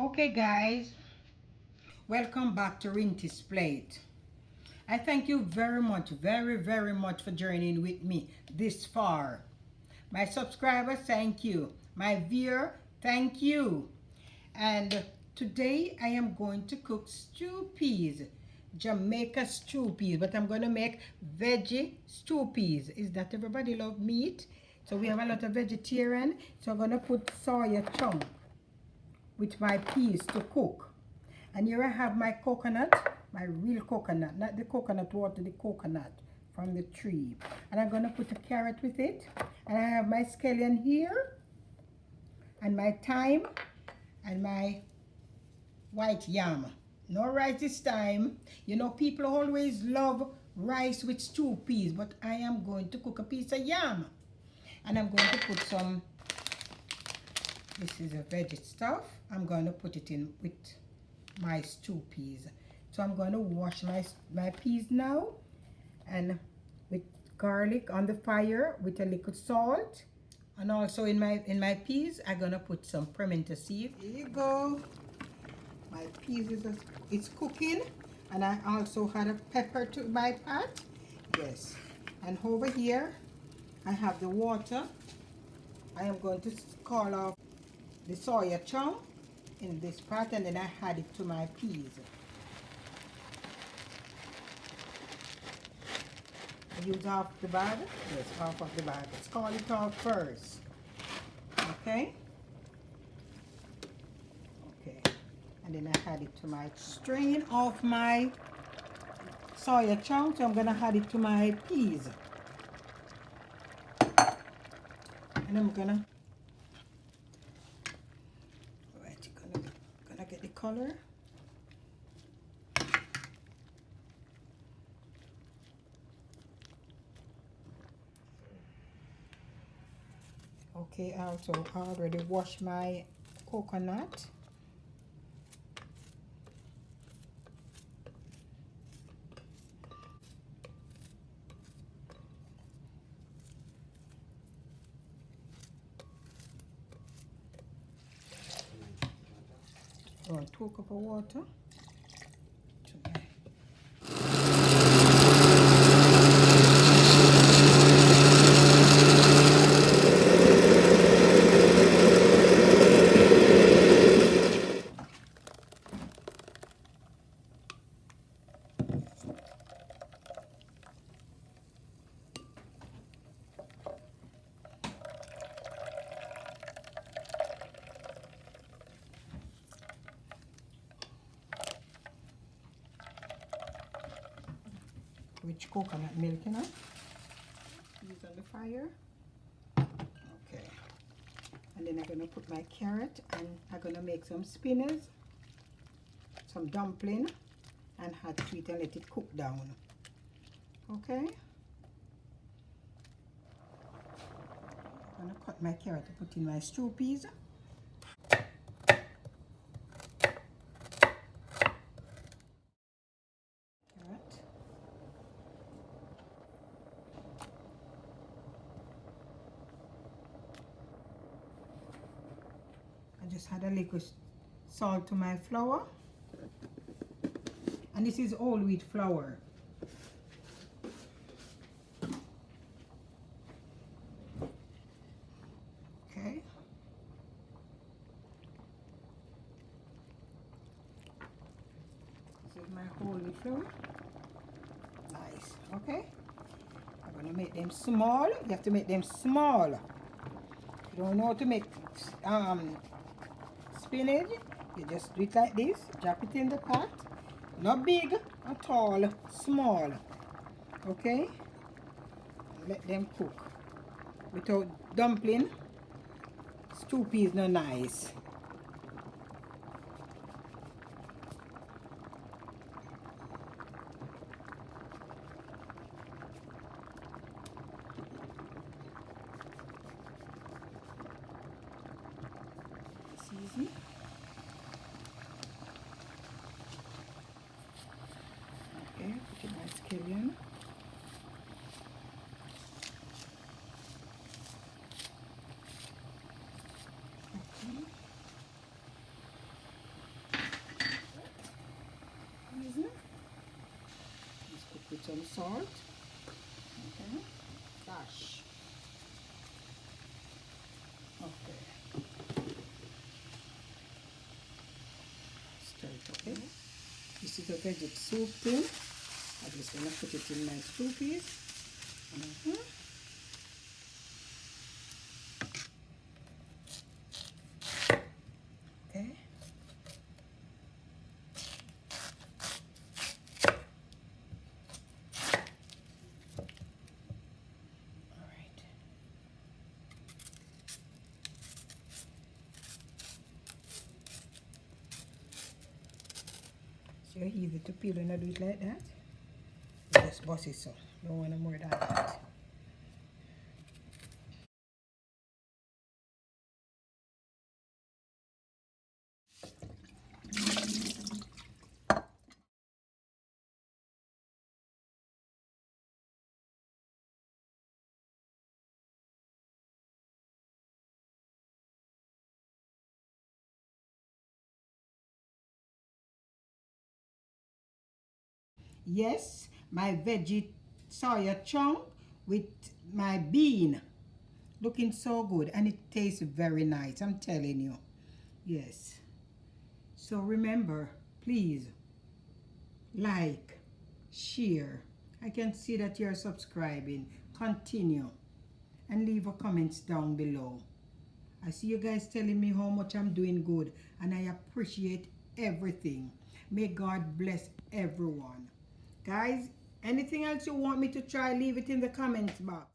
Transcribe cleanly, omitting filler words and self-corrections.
Okay guys, welcome back to Rintys Plate. I thank you very much, very much for journeying with me this far. My subscribers, thank you. My viewer, thank you. And today I am going to cook stew peas, Jamaica stew peas, but I'm going to make veggie stew peas. Is that everybody love meat? So we have a lot of vegetarian, so I'm going to put soya chunk with my peas to cook. And here I have my coconut, my real coconut, not the coconut water, the coconut from the tree. And I'm going to put a carrot with it. And I have my scallion here, and my thyme, and my white yam. No rice this time. You know, people always love rice with stew peas, but I am going to cook a piece of yam. And I'm going to put some, this is a veggie stuff. I'm going to put it in with my stew peas. So I'm going to wash my peas now, and with garlic on the fire with a little salt, and also in my peas I'm going to put some pimento seed. Here you go. My peas it's cooking, and I also had a pepper to my pot. Yes. And over here I have the water. I am going to scald off the soya chunk in this pot, and then I add it to my peas. I use half the bag. Yes, half of the bag. Scald it off first. Okay? Okay. And then I add it to my strain off my soya chunk. So I'm gonna add it to my peas. And I'm gonna get the color. Okay, I also already washed my coconut. Around 2 cups of water. Rich coconut milk, you know. Use on the fire. Okay. And then I'm gonna put my carrot, and I'm gonna make some spinach, some dumpling, and add to it and let it cook down. Okay. I'm gonna cut my carrot to put in my stew peas. I just add a little salt to my flour, and this is whole wheat flour. Okay. This is my whole wheat flour. Nice. Okay. I'm gonna make them small. You have to make them small. If you don't know how to make spinach, you just do it like this. Drop it in the pot. Not big at all, small. Okay. Let them cook. Without dumpling, stew peas not nice. Season. Okay, put in my scallion. Okay. with some salt. Okay. Gosh. Okay. Stir it, okay? This is a veggie soup thing. I'm just gonna put it in my soupies. Okay. All right. So easy to peel and I do it like that. Just bust it so. Don't want no more than that. Yes, my veggie soya chunk with my bean. Looking so good and it tastes very nice, I'm telling you. Yes. So remember, please like, share. I can see that you're subscribing. Continue and leave a comments down below. I see you guys telling me how much I'm doing good and I appreciate everything. May God bless everyone. Guys, anything else you want me to try, leave it in the comments box.